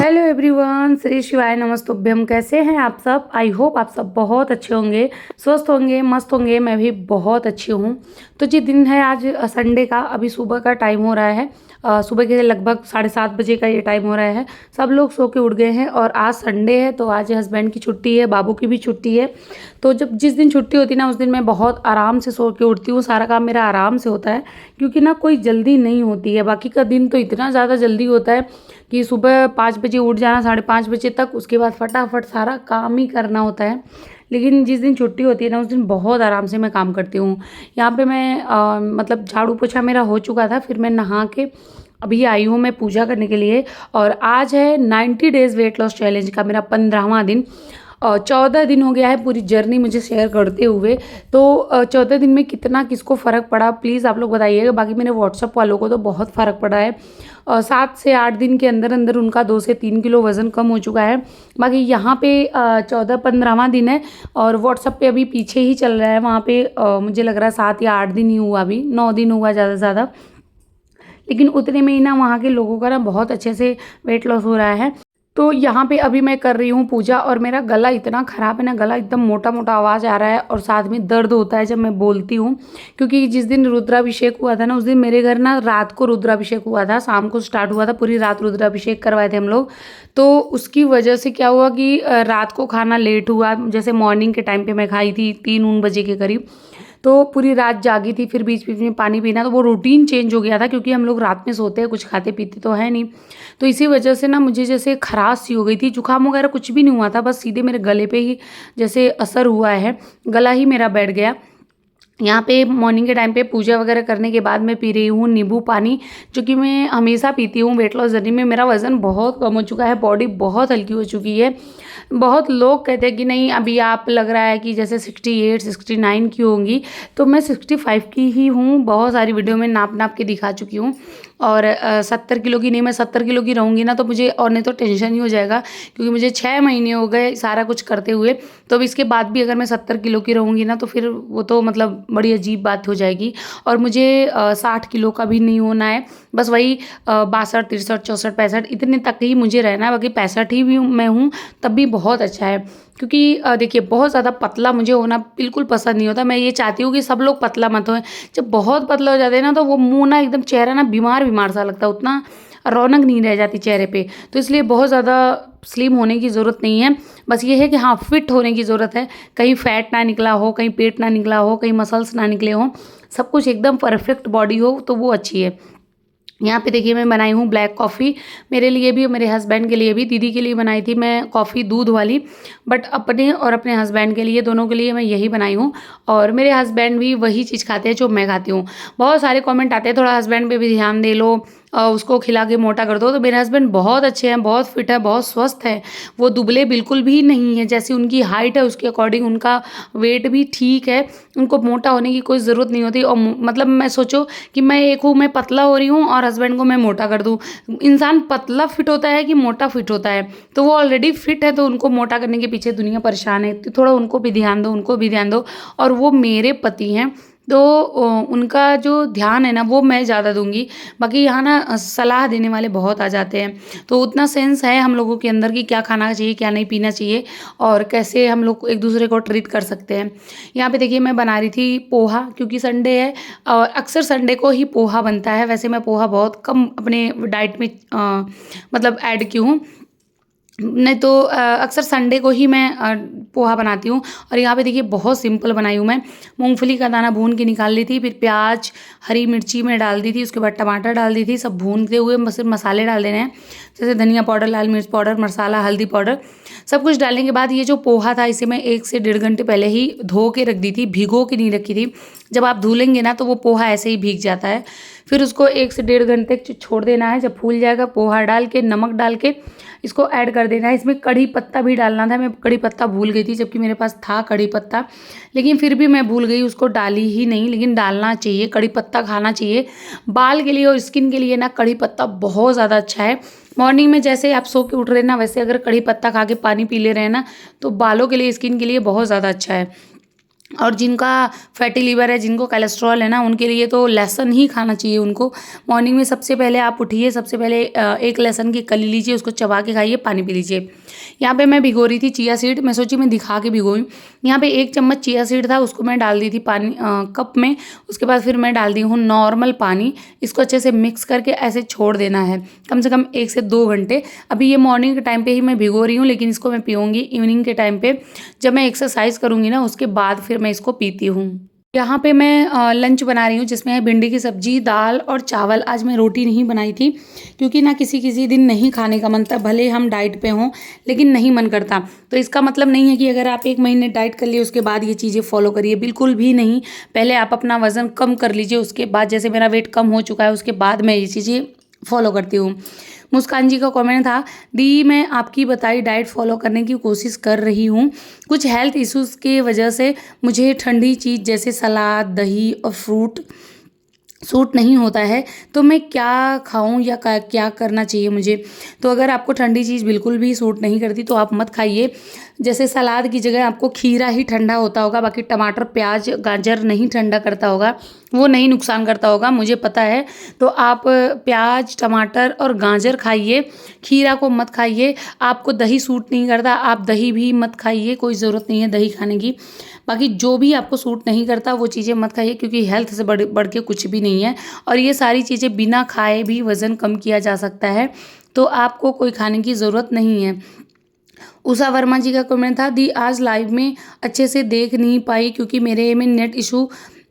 Hello everyone, Shri शिवाय नमस्तुभ्यम। कैसे हैं आप सब? आई होप आप सब बहुत अच्छे होंगे, स्वस्थ होंगे, मस्त होंगे। मैं भी बहुत अच्छी हूँ। तो जी दिन है आज संडे का। अभी सुबह का टाइम हो रहा है, सुबह के लगभग 7:30 बजे का ये टाइम हो रहा है। सब लोग सो के उठ गए हैं और आज संडे है तो आज हस्बैंड की छुट्टी है, बाबू की भी छुट्टी है। तो जब जिस दिन छुट्टी होती है ना, उस दिन मैं बहुत आराम से सो के उठती हूँ। सारा काम मेरा आराम से होता है क्योंकि ना कोई जल्दी नहीं होती है। बाकी का दिन तो इतना ज़्यादा जल्दी होता है कि सुबह 5 बजे उठ जाना, 5:30 बजे तक, उसके बाद फटाफट सारा काम ही करना होता है। लेकिन जिस दिन छुट्टी होती है ना, उस दिन बहुत आराम से मैं काम करती हूँ। यहाँ पे मैं मतलब झाड़ू पोछा मेरा हो चुका था, फिर मैं नहा के अभी आई हूँ मैं पूजा करने के लिए। और आज है 90 डेज़ वेट लॉस चैलेंज का मेरा 15वां दिन। 14 दिन हो गया है पूरी जर्नी मुझे शेयर करते हुए। तो 14 दिन में कितना किसको फ़र्क पड़ा प्लीज़ आप लोग बताइएगा। बाकी मेरे व्हाट्सअप वालों को तो बहुत फ़र्क पड़ा है। 7 से 8 दिन के अंदर अंदर उनका 2 से 3 किलो वज़न कम हो चुका है। बाकी यहाँ पे 14-15वां दिन है और व्हाट्सअप पे अभी पीछे ही चल रहा है। वहाँ पे मुझे लग रहा है 7 या 8 दिन ही हुआ, अभी 9 दिन हुआ ज़्यादा से ज़्यादा। लेकिन उतने में ही ना वहाँ के लोगों का ना बहुत अच्छे से वेट लॉस हो रहा है। तो यहाँ पे अभी मैं कर रही हूँ पूजा और मेरा गला इतना ख़राब है ना, गला एकदम मोटा मोटा आवाज़ आ रहा है और साथ में दर्द होता है जब मैं बोलती हूँ। क्योंकि जिस दिन रुद्राभिषेक हुआ था ना, उस दिन मेरे घर ना रात को रुद्राभिषेक हुआ था, शाम को स्टार्ट हुआ था, पूरी रात रुद्राभिषेक करवाए थे हम लोग। तो उसकी वजह से क्या हुआ कि रात को खाना लेट हुआ। जैसे मॉर्निंग के टाइम पर मैं खाई थी 3-3 बजे के करीब, तो पूरी रात जागी थी। फिर बीच बीच में पानी पीना, तो वो रूटीन चेंज हो गया था क्योंकि हम लोग रात में सोते हैं, कुछ खाते पीते तो है नहीं। तो इसी वजह से ना मुझे जैसे खराश सी हो गई थी। जुकाम वगैरह कुछ भी नहीं हुआ था, बस सीधे मेरे गले पे ही जैसे असर हुआ है, गला ही मेरा बैठ गया। यहाँ पे मॉर्निंग के टाइम पे पूजा वगैरह करने के बाद मैं पी रही हूँ नींबू पानी, जो कि मैं हमेशा पीती हूँ। वेट लॉस जर्नी में मेरा वज़न बहुत कम हो चुका है, बॉडी बहुत हल्की हो चुकी है। बहुत लोग कहते हैं कि नहीं अभी आप लग रहा है कि जैसे 68-69 की होंगी, तो मैं 65 की ही हूँ। बहुत सारी वीडियो में नाप नाप के दिखा चुकी हूँ। और 70 किलो की नहीं, मैं 70 किलो की रहूँगी ना तो मुझे और नहीं तो टेंशन ही हो जाएगा, क्योंकि मुझे 6 महीने हो गए सारा कुछ करते हुए। तो अब इसके बाद भी अगर मैं 70 किलो की रहूँगी ना तो फिर वो तो मतलब बड़ी अजीब बात हो जाएगी। और मुझे 60 किलो का भी नहीं होना है, बस वही 62, 63, 64, 65 इतने तक ही मुझे रहना है। बाकी 65 ही भी मैं हूँ तब भी बहुत अच्छा है। क्योंकि देखिए बहुत ज़्यादा पतला मुझे होना बिल्कुल पसंद नहीं होता। मैं ये चाहती हूँ कि सब लोग पतला मत हों। जब बहुत पतला हो जाते हैं ना तो वो मुँह ना एकदम, चेहरा ना बीमार बीमार सा लगता है, उतना रौनक नहीं रह जाती चेहरे पे। तो इसलिए बहुत ज़्यादा स्लिम होने की ज़रूरत नहीं है। बस ये है कि हाँ, फिट होने की ज़रूरत है। कहीं फैट ना निकला हो, कहीं पेट ना निकला हो, कहीं मसल्स ना निकले हों, सब कुछ एकदम परफेक्ट बॉडी हो तो वो अच्छी है। यहाँ पे देखिए मैं बनाई हूँ ब्लैक कॉफ़ी, मेरे लिए भी और मेरे हस्बैंड के लिए भी। दीदी के लिए बनाई थी मैं कॉफ़ी दूध वाली, बट अपने और अपने हस्बैंड के लिए, दोनों के लिए मैं यही बनाई हूँ। और मेरे हस्बैंड भी वही चीज़ खाते हैं जो मैं खाती हूँ। बहुत सारे कमेंट आते हैं थोड़ा हस्बैंड पे भी ध्यान दे लो, उसको खिला के मोटा कर दो। तो मेरे हस्बैंड बहुत अच्छे हैं, बहुत फिट है, बहुत स्वस्थ है। वो दुबले बिल्कुल भी नहीं है, जैसी उनकी हाइट है उसके अकॉर्डिंग उनका वेट भी ठीक है। उनको मोटा होने की कोई ज़रूरत नहीं होती। और मतलब मैं सोचो कि मैं एक हूँ, मैं पतला हो रही हूँ और हस्बैंड को मैं मोटा कर दूँ। इंसान पतला फिट होता है कि मोटा फिट होता है? तो वो ऑलरेडी फिट है, तो उनको मोटा करने के पीछे दुनिया परेशान है। तो थोड़ा उनको भी ध्यान दो, उनको भी ध्यान दो। और वो मेरे पति हैं तो उनका जो ध्यान है ना वो मैं ज़्यादा दूंगी। बाकी यहाँ ना सलाह देने वाले बहुत आ जाते हैं, तो उतना सेंस है हम लोगों के अंदर कि क्या खाना चाहिए, क्या नहीं पीना चाहिए, और कैसे हम लोग एक दूसरे को ट्रीट कर सकते हैं। यहाँ पे देखिए मैं बना रही थी पोहा, क्योंकि संडे है और अक्सर संडे को ही पोहा बनता है। वैसे मैं पोहा बहुत कम अपने डाइट में मतलब ऐड की हूँ, नहीं तो अक्सर संडे को ही मैं पोहा बनाती हूँ। और यहाँ पे देखिए बहुत सिंपल बनाई हूँ मैं। मूंगफली का दाना भून के निकाल ली थी, फिर प्याज हरी मिर्ची में डाल दी थी, उसके बाद टमाटर डाल दी थी, सब भूनते हुए बस मसाले डाल देने हैं, जैसे धनिया पाउडर, लाल मिर्च पाउडर, मसाला, हल्दी पाउडर। सब कुछ डालने के बाद ये जो पोहा था इसे मैं 1 से 1.5 घंटे पहले ही धो के रख दी थी, भिगो के नहीं रखी थी। जब आप धुलेंगे ना तो वो पोहा ऐसे ही भीग जाता है। फिर उसको 1 से 1.5 घंटे तक छोड़ देना है। जब फूल जाएगा पोहा डाल के, नमक डाल के इसको ऐड कर देना है। इसमें कड़ी पत्ता भी डालना था, मैं कड़ी पत्ता भूल गई थी, जबकि मेरे पास था कड़ी पत्ता, लेकिन फिर भी मैं भूल गई, उसको डाली ही नहीं। लेकिन डालना चाहिए, कड़ी पत्ता खाना चाहिए। बाल के लिए और स्किन के लिए ना कड़ी पत्ता बहुत ज़्यादा अच्छा है। मॉर्निंग में जैसे आप सो के उठ रहे हैं ना, वैसे अगर कड़ी पत्ता खा के पानी पी ले रहे हैं ना, तो बालों के लिए, स्किन के लिए बहुत ज़्यादा अच्छा है। और जिनका फैटी लीवर है, जिनको कोलेस्ट्रॉल है ना, उनके लिए तो लहसुन ही खाना चाहिए उनको। मॉर्निंग में सबसे पहले आप उठिए, सबसे पहले एक लहसुन की कली लीजिए, उसको चबा के खाइए, पानी पी लीजिए। यहाँ पे मैं भिगो रही थी चिया सीड, मैं सोची मैं दिखा के भिगोई। यहाँ पे 1 चम्मच चिया सीड था, उसको मैं डाल दी थी पानी कप में। उसके बाद फिर मैं डाल दी हूँ नॉर्मल पानी। इसको अच्छे से मिक्स करके ऐसे छोड़ देना है कम से कम 1 से 2 घंटे। अभी ये मॉर्निंग के टाइम पे ही मैं भिगो रही हूँ, लेकिन इसको मैं पीऊँगी इवनिंग के टाइम पे, जब मैं एक्सरसाइज करूँगी ना, उसके बाद फिर मैं इसको पीती हूँ। यहाँ पे मैं लंच बना रही हूँ, जिसमें है भिंडी की सब्जी, दाल और चावल। आज मैं रोटी नहीं बनाई थी, क्योंकि ना किसी किसी दिन नहीं खाने का मन था, भले हम डाइट पे हों लेकिन नहीं मन करता। तो इसका मतलब नहीं है कि अगर आप 1 महीने डाइट कर लिए उसके बाद ये चीज़ें फॉलो करिए, बिल्कुल भी नहीं। पहले आप अपना वज़न कम कर लीजिए, उसके बाद जैसे मेरा वेट कम हो चुका है उसके बाद मैं ये चीज़ें फॉलो करती हूँ। मुस्कान जी का कमेंट था, दी मैं आपकी बताई डाइट फॉलो करने की कोशिश कर रही हूँ, कुछ हेल्थ इश्यूज़ की वजह से मुझे ठंडी चीज़ जैसे सलाद, दही और फ्रूट सूट नहीं होता है, तो मैं क्या खाऊं या क्या करना चाहिए मुझे। तो अगर आपको ठंडी चीज़ बिल्कुल भी सूट नहीं करती तो आप मत खाइए। जैसे सलाद की जगह आपको खीरा ही ठंडा होता होगा, बाकी टमाटर, प्याज, गाजर नहीं ठंडा करता होगा, वो नहीं नुकसान करता होगा, मुझे पता है। तो आप प्याज, टमाटर और गाजर खाइए, खीरा को मत खाइए। आपको दही सूट नहीं करता, आप दही भी मत खाइए, कोई ज़रूरत नहीं है दही खाने की। बाकी जो भी आपको सूट नहीं करता वो चीज़ें मत खाइए, क्योंकि हेल्थ से बढ़ के कुछ भी नहीं है। और ये सारी चीज़ें बिना खाए भी वज़न कम किया जा सकता है, तो आपको कोई खाने की ज़रूरत नहीं है। उषा वर्मा जी का कमेंट था, दी आज लाइव में अच्छे से देख नहीं पाई क्योंकि मेरे में नेट इशू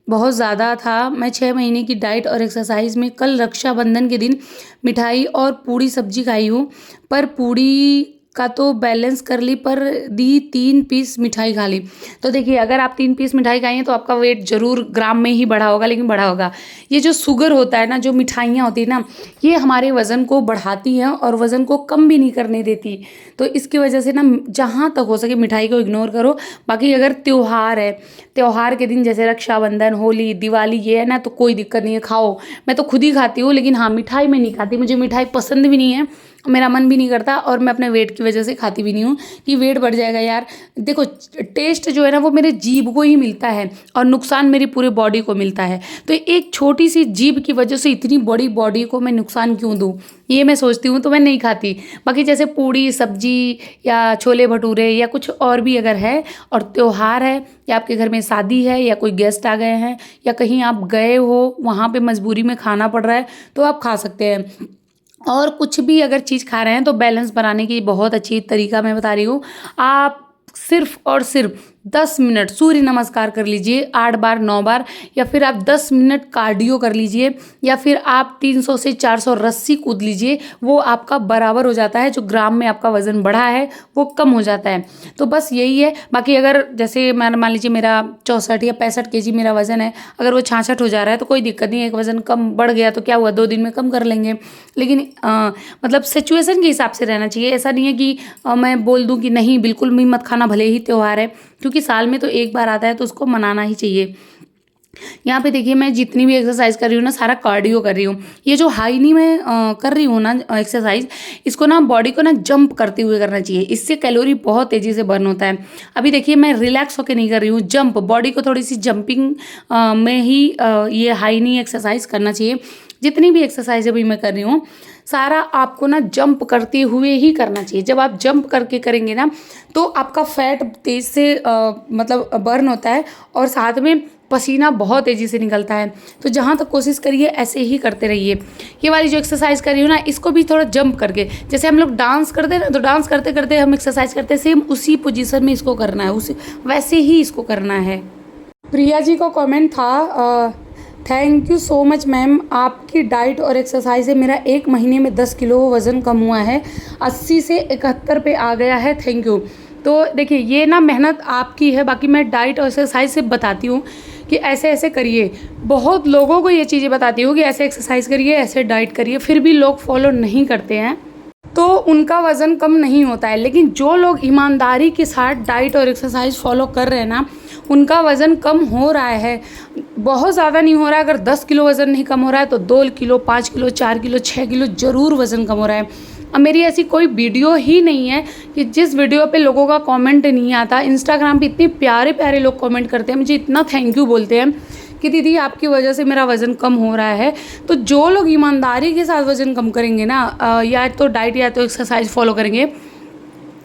बहुत ज़्यादा था। मैं 6 महीने की डाइट और एक्सरसाइज में कल रक्षाबंधन के दिन मिठाई और पूड़ी सब्जी खाई हूँ, पर पूड़ी का तो बैलेंस कर ली, पर दी 3 पीस मिठाई खा ली। तो देखिए, अगर आप 3 पीस मिठाई खाई हैं तो आपका वेट ज़रूर ग्राम में ही बढ़ा होगा, लेकिन बढ़ा होगा। ये जो शुगर होता है ना, जो मिठाइयाँ होती है ना, ये हमारे वज़न को बढ़ाती हैं और वज़न को कम भी नहीं करने देती। तो इसकी वजह से ना जहाँ तक हो सके मिठाई को इग्नोर करो। बाकी अगर त्यौहार है, त्यौहार के दिन जैसे रक्षाबंधन, होली, दिवाली, ये है ना, तो कोई दिक्कत नहीं है, खाओ। मैं तो खुद ही खाती हूँ, लेकिन हाँ, मिठाई मैं नहीं खाती, मुझे मिठाई पसंद भी नहीं है, मेरा मन भी नहीं करता, और मैं अपने वेट की वजह से खाती भी नहीं हूँ कि वेट बढ़ जाएगा। यार देखो, टेस्ट जो है ना वो मेरे जीभ को ही मिलता है और नुकसान मेरी पूरे बॉडी को मिलता है। तो एक छोटी सी जीभ की वजह से इतनी बड़ी बॉडी को मैं नुकसान क्यों दूँ, ये मैं सोचती हूँ, तो मैं नहीं खाती। बाकी जैसे पूड़ी सब्जी या छोले भटूरे या कुछ और भी अगर है और त्यौहार है, या आपके घर में शादी है, या कोई गेस्ट आ गए हैं, या कहीं आप गए हो वहाँ पे मजबूरी में खाना पड़ रहा है, तो आप खा सकते हैं। और कुछ भी अगर चीज़ खा रहे हैं तो बैलेंस बनाने की बहुत अच्छी तरीका मैं बता रही हूँ। आप सिर्फ और सिर्फ 10 मिनट सूर्य नमस्कार कर लीजिए 8 बार 9 बार, या फिर आप 10 मिनट कार्डियो कर लीजिए, या फिर आप 300 से 400 रस्सी कूद लीजिए। वो आपका बराबर हो जाता है, जो ग्राम में आपका वज़न बढ़ा है वो कम हो जाता है। तो बस यही है। बाकी अगर जैसे मान लीजिए मेरा 64 या 65 केजी मेरा वज़न है, अगर वो 66 हो जा रहा है तो कोई दिक्कत नहीं है, एक वज़न कम बढ़ गया तो क्या हुआ, 2 दिन में कम कर लेंगे। लेकिन मतलब सिचुएशन के हिसाब से रहना चाहिए। ऐसा नहीं है कि मैं बोल दूं कि नहीं बिल्कुल भी मत खाना, भले ही त्यौहार है, क्योंकि साल में तो एक बार आता है तो उसको मनाना ही चाहिए। यहाँ पे देखिए, मैं जितनी भी एक्सरसाइज कर रही हूँ ना, सारा कार्डियो कर रही हूँ। ये जो हाई नी मैं कर रही हूँ ना एक्सरसाइज, इसको ना बॉडी को ना जंप करते हुए करना चाहिए, इससे कैलोरी बहुत तेज़ी से बर्न होता है। अभी देखिए, मैं रिलैक्स होकर नहीं कर रही हूँ, जंप, बॉडी को थोड़ी सी जंपिंग में ही ये हाई नी एक्सरसाइज करना चाहिए। जितनी भी एक्सरसाइज अभी मैं कर रही हूँ, सारा आपको ना जंप करते हुए ही करना चाहिए। जब आप जंप करके करेंगे ना, तो आपका फैट तेज़ से मतलब बर्न होता है, और साथ में पसीना बहुत तेज़ी से निकलता है। तो जहाँ तक कोशिश करिए ऐसे ही करते रहिए। ये वाली जो एक्सरसाइज कर रही हूँ ना, इसको भी थोड़ा जंप करके, जैसे हम लोग डांस करते हैं ना, तो डांस करते करते हम एक्सरसाइज करते हैं, सेम उसी पोजीशन में इसको करना है, उसी वैसे ही इसको करना है। प्रिया जी का कमेंट था, thank you so much ma'am, आपकी डाइट और एक्सरसाइज से मेरा 1 महीने में 10 किलो वज़न कम हुआ है, 80 से 71 पे आ गया है, थैंक यू। तो देखिए, ये ना मेहनत आपकी है, बाकी मैं डाइट और एक्सरसाइज से बताती हूँ कि ऐसे ऐसे करिए। बहुत लोगों को ये चीज़ें बताती हूँ कि ऐसे एक्सरसाइज करिए, ऐसे डाइट करिए, फिर भी लोग फॉलो नहीं करते हैं, तो उनका वज़न कम नहीं होता है। लेकिन जो लोग ईमानदारी के साथ डाइट और एक्सरसाइज फॉलो कर रहे हैं ना, उनका वज़न कम हो रहा है, बहुत ज़्यादा नहीं हो रहा है। अगर 10 किलो वज़न नहीं कम हो रहा है तो 2 किलो, 5 किलो, 4 किलो, 6 किलो ज़रूर वज़न कम हो रहा है। मेरी ऐसी कोई वीडियो ही नहीं है कि जिस वीडियो पे लोगों का कमेंट नहीं आता। इंस्टाग्राम पे इतने प्यारे प्यारे लोग कमेंट करते हैं, मुझे इतना थैंक यू बोलते हैं कि दीदी आपकी वजह से मेरा वज़न कम हो रहा है। तो जो लोग ईमानदारी के साथ वज़न कम करेंगे ना, या तो डाइट या तो एक्सरसाइज फॉलो करेंगे,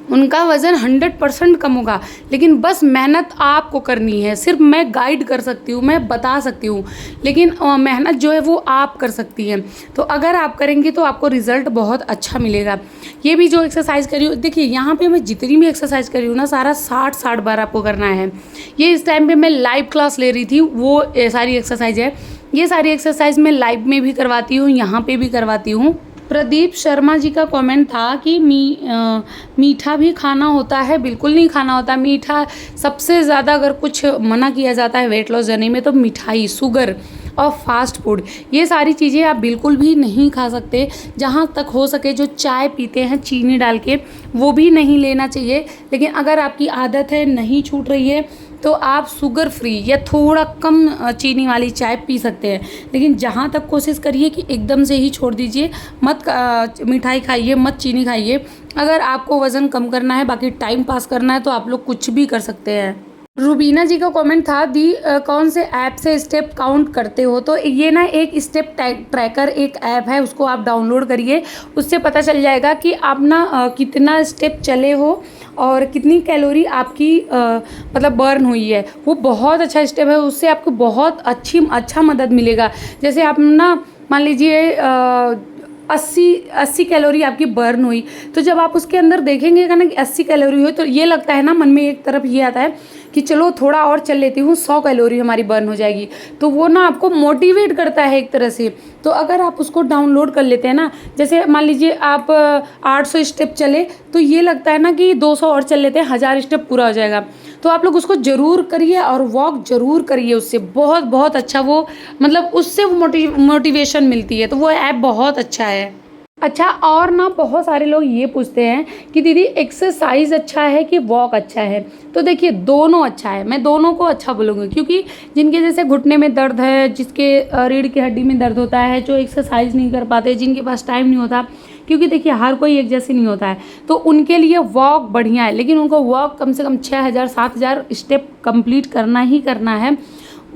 उनका वज़न 100% कम होगा। लेकिन बस मेहनत आपको करनी है। सिर्फ मैं गाइड कर सकती हूँ, मैं बता सकती हूँ, लेकिन मेहनत जो है वो आप कर सकती हैं। तो अगर आप करेंगे तो आपको रिज़ल्ट बहुत अच्छा मिलेगा। ये भी जो एक्सरसाइज कर रही हूँ, देखिए यहाँ पे मैं जितनी भी एक्सरसाइज कर रही हूँ ना, सारा 60 बार आपको करना है। ये इस टाइम पे मैं लाइव क्लास ले रही थी, वो सारी एक्सरसाइज है। ये सारी एक्सरसाइज मैं लाइव में भी करवाती हूँ, यहाँ पे भी करवाती हूँ। प्रदीप शर्मा जी का कमेंट था कि मीठा भी खाना होता है। बिल्कुल नहीं खाना होता मीठा। सबसे ज़्यादा अगर कुछ मना किया जाता है वेट लॉस जर्नी में तो मिठाई, शुगर और फास्ट फूड, ये सारी चीज़ें आप बिल्कुल भी नहीं खा सकते। जहाँ तक हो सके जो चाय पीते हैं चीनी डाल के, वो भी नहीं लेना चाहिए। लेकिन अगर आपकी आदत है, नहीं छूट रही है, तो आप शुगर फ्री या थोड़ा कम चीनी वाली चाय पी सकते हैं। लेकिन जहाँ तक कोशिश करिए कि एकदम से ही छोड़ दीजिए, मत मिठाई खाइए, मत चीनी खाइए। अगर आपको वज़न कम करना है, बाकी टाइम पास करना है, तो आप लोग कुछ भी कर सकते हैं। रूबीना जी का कमेंट था, दी कौन से ऐप से स्टेप काउंट करते हो? तो ये ना एक स्टेप ट्रैकर एक ऐप है, उसको आप डाउनलोड करिए। उससे पता चल जाएगा कि आप ना कितना स्टेप चले हो और कितनी कैलोरी आपकी मतलब बर्न हुई है। वो बहुत अच्छा स्टेप है, उससे आपको बहुत अच्छा मदद मिलेगा। जैसे आप ना मान लीजिए 80 कैलोरी आपकी बर्न हुई, तो जब आप उसके अंदर देखेंगे ना कि 80 कैलोरी हुई, तो ये लगता है ना, मन में एक तरफ ये आता है कि चलो थोड़ा और चल लेती हूँ, 100 कैलोरी हमारी बर्न हो जाएगी। तो वो ना आपको मोटिवेट करता है एक तरह से। तो अगर आप उसको डाउनलोड कर लेते हैं ना, जैसे मान लीजिए आप 800 स्टेप चले, तो ये लगता है ना कि 200 और चल लेते हैं, 1000 स्टेप पूरा हो जाएगा। तो आप लोग उसको ज़रूर करिए और वॉक ज़रूर करिए। उससे बहुत बहुत अच्छा वो मतलब उससे मोटिवेशन मिलती है। तो वो ऐप बहुत अच्छा है। अच्छा, और ना बहुत सारे लोग ये पूछते हैं कि दीदी एक्सरसाइज अच्छा है कि वॉक अच्छा है? तो देखिए दोनों अच्छा है, मैं दोनों को अच्छा बोलूँगी। क्योंकि जिनके जैसे घुटने में दर्द है, जिसके रीढ़ की हड्डी में दर्द होता है, जो एक्सरसाइज नहीं कर पाते, जिनके पास टाइम नहीं होता, क्योंकि देखिए हर कोई एक जैसे नहीं होता है, तो उनके लिए वॉक बढ़िया है। लेकिन उनको वॉक कम से कम 6000-7000 स्टेप कंप्लीट करना ही करना है।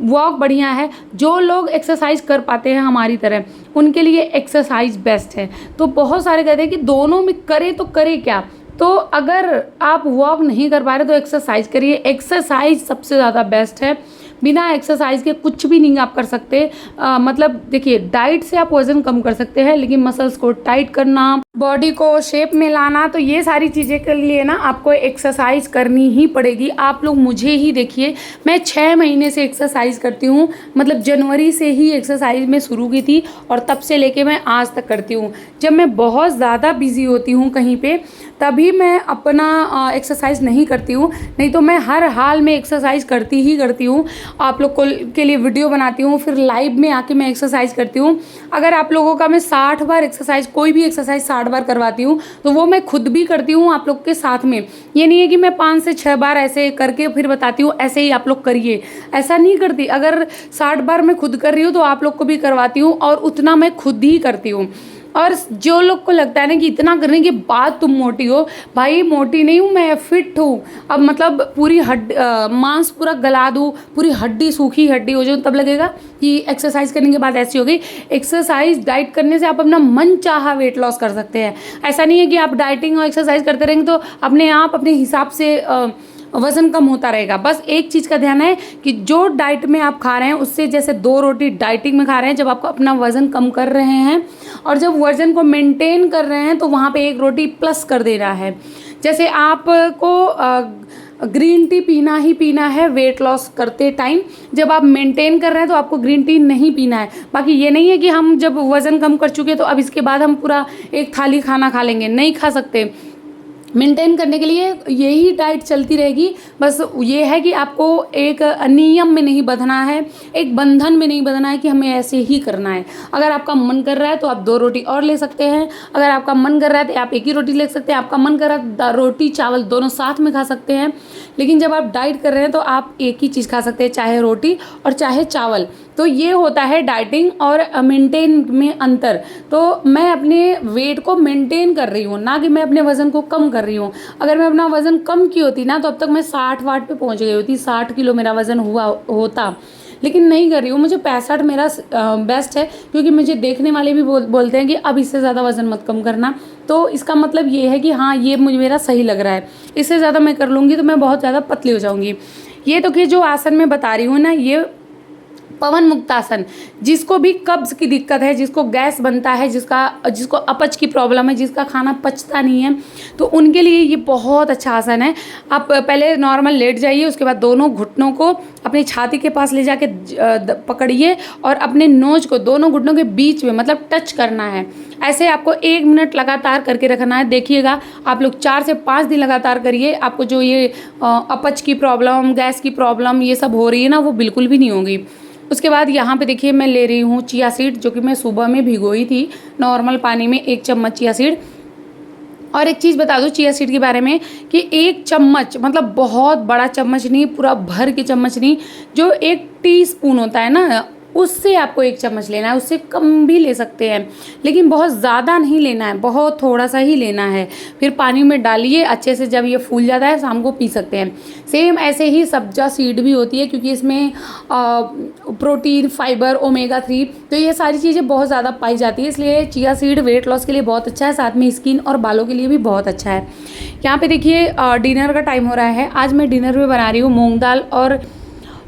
वॉक बढ़िया है। जो लोग एक्सरसाइज कर पाते हैं हमारी तरह, उनके लिए एक्सरसाइज बेस्ट है। तो बहुत सारे कहते हैं कि दोनों में करे तो करे क्या? तो अगर आप वॉक नहीं कर पा रहे तो एक्सरसाइज करिए। एक्सरसाइज सबसे ज़्यादा बेस्ट है। बिना एक्सरसाइज के कुछ भी नहीं आप कर सकते। मतलब देखिए डाइट से आप वज़न कम कर सकते हैं, लेकिन मसल्स को टाइट करना, बॉडी को शेप में लाना, तो ये सारी चीज़ें के लिए ना आपको एक्सरसाइज करनी ही पड़ेगी। आप लोग मुझे ही देखिए, मैं 6 महीने से एक्सरसाइज करती हूँ। मतलब जनवरी से ही एक्सरसाइज में शुरू की थी और तब से लेके मैं आज तक करती हूँ। जब मैं बहुत ज़्यादा बिजी होती हूँ कहीं पे, तभी मैं अपना एक्सरसाइज नहीं करती हूँ, नहीं तो मैं हर हाल में एक्सरसाइज करती ही करती हूँ। आप लोग को के लिए वीडियो बनाती हूँ, फिर लाइव में आके मैं एक्सरसाइज करती हूँ। अगर आप लोगों का मैं 60 बार एक्सरसाइज, कोई भी एक्सरसाइज 60 बार करवाती हूँ, तो वो मैं खुद भी करती हूँ आप लोग के साथ में। ये नहीं है कि मैं 5 से 6 बार ऐसे करके फिर बताती हूँ ऐसे ही आप लोग करिए, ऐसा नहीं करती। अगर 60 बार मैं खुद कर रही हूँ तो आप लोग को भी करवाती हूँ, और उतना मैं खुद ही करती हूँ। और जो लोग को लगता है ना कि इतना करने के बाद तुम मोटी हो, भाई मोटी नहीं हूँ मैं, फिट हूँ। अब मतलब पूरी मांस पूरा गला दूँ, पूरी हड्डी सूखी हड्डी हो जाए, तब लगेगा कि एक्सरसाइज करने के बाद ऐसी हो गई। एक्सरसाइज डाइट करने से आप अपना मन चाहा वेट लॉस कर सकते हैं। ऐसा नहीं है कि आप डाइटिंग और एक्सरसाइज करते रहेंगे तो अपने आप अपने हिसाब से वज़न कम होता रहेगा। बस एक चीज़ का ध्यान है कि जो डाइट में आप खा रहे हैं उससे, जैसे 2 रोटी डाइटिंग में खा रहे हैं जब आपको अपना वज़न कम कर रहे हैं, और जब वज़न को मेंटेन कर रहे हैं तो वहाँ पे 1 रोटी प्लस कर देना है। जैसे आपको ग्रीन टी पीना ही पीना है वेट लॉस करते टाइम। जब आप मेंटेन कर रहे हैं तो आपको ग्रीन टी नहीं पीना है। बाकी ये नहीं है कि हम जब वज़न कम कर चुके तो अब इसके बाद हम पूरा एक थाली खाना खा लेंगे, नहीं खा सकते। मेंटेन करने के लिए यही डाइट चलती रहेगी। बस ये है कि आपको एक नियम में नहीं बंधना है, एक बंधन में नहीं बंधना है कि हमें ऐसे ही करना है। अगर आपका मन कर रहा है तो आप 2 रोटी और ले सकते हैं। अगर आपका मन कर रहा है तो आप 1 ही रोटी ले सकते हैं। आपका मन कर रहा है तो रोटी चावल दोनों साथ में खा सकते हैं। लेकिन जब आप डाइट कर रहे हैं तो आप एक ही चीज़ खा सकते हैं, चाहे रोटी और चाहे चावल। तो ये होता है डाइटिंग और मेंटेन में अंतर। तो मैं अपने वेट को मेंटेन कर रही हूँ, ना कि मैं अपने वज़न को कम कर रही हूँ। अगर मैं अपना वज़न कम की होती ना तो अब तक मैं 60 वाट पे पहुँच गई होती, 60 किलो मेरा वज़न हुआ होता, लेकिन नहीं कर रही हूँ। मुझे 65 मेरा बेस्ट है, क्योंकि मुझे देखने वाले भी बोलते हैं कि अब इससे ज़्यादा वज़न मत कम करना। तो इसका मतलब ये है कि हाँ, ये मुझे मेरा सही लग रहा है। इससे ज़्यादा मैं कर लूँगी तो मैं बहुत ज़्यादा पतली हो जाऊँगी। ये तो कि जो आसन मैं बता रही हूँ ना, ये पवन मुक्तासन, जिसको भी कब्ज़ की दिक्कत है, जिसको गैस बनता है, जिसको अपच की प्रॉब्लम है, जिसका खाना पचता नहीं है, तो उनके लिए ये बहुत अच्छा आसन है। आप पहले नॉर्मल लेट जाइए, उसके बाद दोनों घुटनों को अपनी छाती के पास ले जाके पकड़िए और अपने नोज को दोनों घुटनों के बीच में मतलब टच करना है। ऐसे आपको 1 मिनट लगातार करके रखना है। देखिएगा आप लोग 4 से 5 दिन लगातार करिए, आपको जो ये अपच की प्रॉब्लम, गैस की प्रॉब्लम ये सब हो रही है ना, वो बिल्कुल भी नहीं होगी। उसके बाद यहाँ पे देखिए मैं ले रही हूँ चिया सीड, जो कि मैं सुबह में भिगोई थी नॉर्मल पानी में, 1 चम्मच चिया सीड। और एक चीज़ बता दूँ चिया सीड के बारे में कि 1 चम्मच मतलब बहुत बड़ा चम्मच नहीं, पूरा भर के चम्मच नहीं, जो 1 टीस्पून होता है ना, उससे आपको 1 चम्मच लेना है। उससे कम भी ले सकते हैं, लेकिन बहुत ज़्यादा नहीं लेना है, बहुत थोड़ा सा ही लेना है। फिर पानी में डालिए अच्छे से, जब ये फूल जाता है शाम को पी सकते हैं। सेम ऐसे ही सब्जा सीड भी होती है, क्योंकि इसमें प्रोटीन, फाइबर, ओमेगा 3, तो ये सारी चीज़ें बहुत ज़्यादा पाई जाती है, इसलिए चिया सीड वेट लॉस के लिए बहुत अच्छा है, साथ में स्किन और बालों के लिए भी बहुत अच्छा है। यहाँ पे देखिए डिनर का टाइम हो रहा है। आज मैं डिनर में बना रही हूँ मूँग दाल और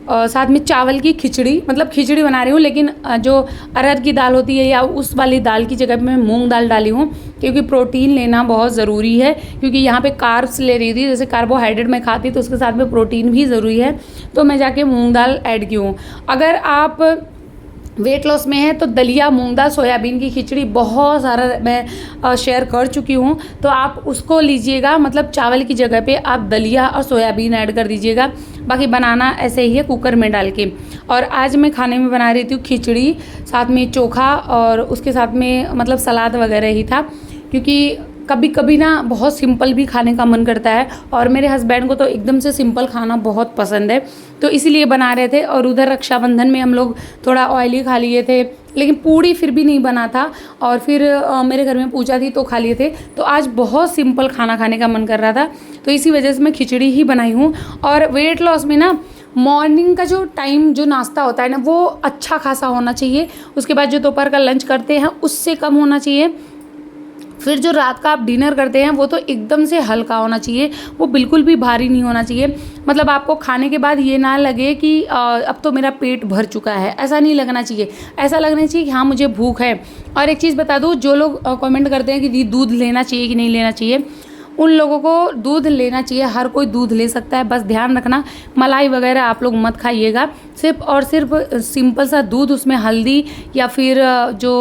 साथ में चावल की खिचड़ी, मतलब खिचड़ी बना रही हूँ, लेकिन जो अरहर की दाल होती है या उस वाली दाल की जगह पे मैं मूंग दाल डाली हूँ, क्योंकि प्रोटीन लेना बहुत ज़रूरी है। क्योंकि यहाँ पे कार्ब्स ले रही थी, जैसे कार्बोहाइड्रेट में खाती तो उसके साथ में प्रोटीन भी ज़रूरी है, तो मैं जाके मूंग दाल ऐड की हूँ। अगर आप वेट लॉस में है तो दलिया, मूंग दाल, सोयाबीन की खिचड़ी बहुत सारा मैं शेयर कर चुकी हूँ, तो आप उसको लीजिएगा। मतलब चावल की जगह पे आप दलिया और सोयाबीन ऐड कर दीजिएगा। बाकी बनाना ऐसे ही है, कुकर में डाल के। और आज मैं खाने में बना रही थी खिचड़ी, साथ में चोखा और उसके साथ में मतलब सलाद वगैरह ही था, क्योंकि कभी कभी ना बहुत सिंपल भी खाने का मन करता है, और मेरे हस्बैंड को तो एकदम से सिंपल खाना बहुत पसंद है, तो इसीलिए बना रहे थे। और उधर रक्षाबंधन में हम लोग थोड़ा ऑयली खा लिए थे, लेकिन पूड़ी फिर भी नहीं बना था, और फिर मेरे घर में पूजा थी तो खा लिए थे। तो आज बहुत सिंपल खाना खाने का मन कर रहा था, तो इसी वजह से मैं खिचड़ी ही बनाई हूँ। और वेट लॉस में ना मॉर्निंग का जो टाइम, जो नाश्ता होता है ना, वो अच्छा खासा होना चाहिए। उसके बाद जो दोपहर का लंच करते हैं उससे कम होना चाहिए। फिर जो रात का आप डिनर करते हैं वो तो एकदम से हल्का होना चाहिए, वो बिल्कुल भी भारी नहीं होना चाहिए। मतलब आपको खाने के बाद ये ना लगे कि अब तो मेरा पेट भर चुका है, ऐसा नहीं लगना चाहिए। ऐसा लगना चाहिए कि हाँ मुझे भूख है। और एक चीज़ बता दूँ, जो लोग कमेंट करते हैं कि दूध लेना चाहिए कि नहीं लेना चाहिए, उन लोगों को दूध लेना चाहिए। हर कोई दूध ले सकता है, बस ध्यान रखना मलाई वगैरह आप लोग मत खाइएगा। सिर्फ और सिर्फ सिंपल सा दूध, उसमें हल्दी या फिर जो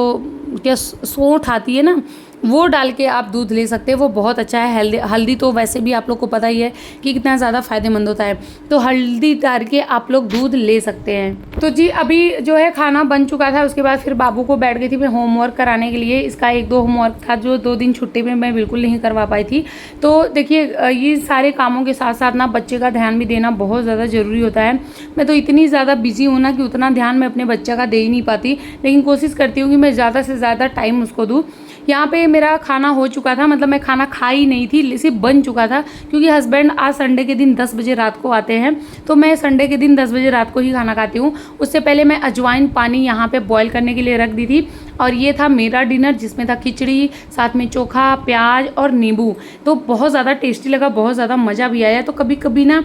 क्या सौंठ आती है ना, वो डाल के आप दूध ले सकते हैं, वो बहुत अच्छा है। हल्दी तो वैसे भी आप लोग को पता ही है कि कितना ज़्यादा फ़ायदेमंद होता है, तो हल्दी डाल के आप लोग दूध ले सकते हैं। तो जी अभी जो है खाना बन चुका था, उसके बाद फिर बाबू को बैठ गई थी मैं होमवर्क कराने के लिए। इसका 1-2 होमवर्क था जो 2 दिन छुट्टी में मैं बिल्कुल नहीं करवा पाई थी। तो देखिए ये सारे कामों के साथ साथ ना बच्चे का ध्यान भी देना बहुत ज़्यादा ज़रूरी होता है। मैं तो इतनी ज़्यादा बिजी हूँ ना कि उतना ध्यान मैं अपने बच्चे का दे ही नहीं पाती, लेकिन कोशिश करती हूँ कि मैं ज़्यादा से ज़्यादा टाइम उसको दूँ। यहाँ पे मेरा खाना हो चुका था, मतलब मैं खाना खाई नहीं थी, सिर्फ बन चुका था, क्योंकि हस्बैंड आज संडे के दिन 10 बजे रात को आते हैं, तो मैं संडे के दिन 10 बजे रात को ही खाना खाती हूँ। उससे पहले मैं अजवाइन पानी यहाँ पे बॉईल करने के लिए रख दी थी, और ये था मेरा डिनर, जिसमें था खिचड़ी, साथ में चोखा, प्याज और नींबू। तो बहुत ज़्यादा टेस्टी लगा, बहुत ज़्यादा मज़ा भी आया। तो कभी कभी ना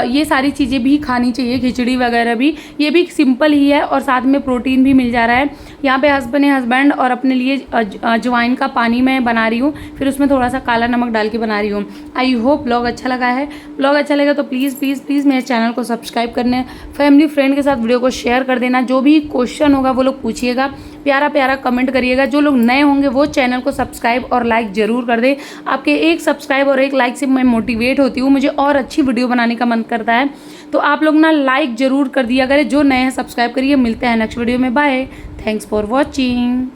ये सारी चीज़ें भी खानी चाहिए, खिचड़ी वगैरह भी, ये भी सिंपल ही है और साथ में प्रोटीन भी मिल जा रहा है। यहाँ पे हस्बैंड और अपने लिए अजवाइन का पानी मैं बना रही हूँ, फिर उसमें थोड़ा सा काला नमक डाल के बना रही हूँ। आई होप ब्लॉग अच्छा लगा है। ब्लॉग अच्छा लगा तो प्लीज़ प्लीज़ प्लीज़ मेरे चैनल को सब्सक्राइब करने, फैमिली फ्रेंड के साथ वीडियो को शेयर कर देना। जो भी क्वेश्चन होगा वो लोग पूछिएगा, प्यारा प्यारा कमेंट करिएगा। जो लोग नए होंगे वो चैनल को सब्सक्राइब और लाइक ज़रूर कर दें। आपके एक सब्सक्राइब और एक लाइक से मैं मोटिवेट होती हूँ, मुझे और अच्छी वीडियो बनाने का मन करता है। तो आप लोग ना लाइक ज़रूर कर दिया करें, जो नए हैं सब्सक्राइब करिए। मिलते हैं नेक्स्ट वीडियो में, बाय, थैंक्स फॉर वॉचिंग।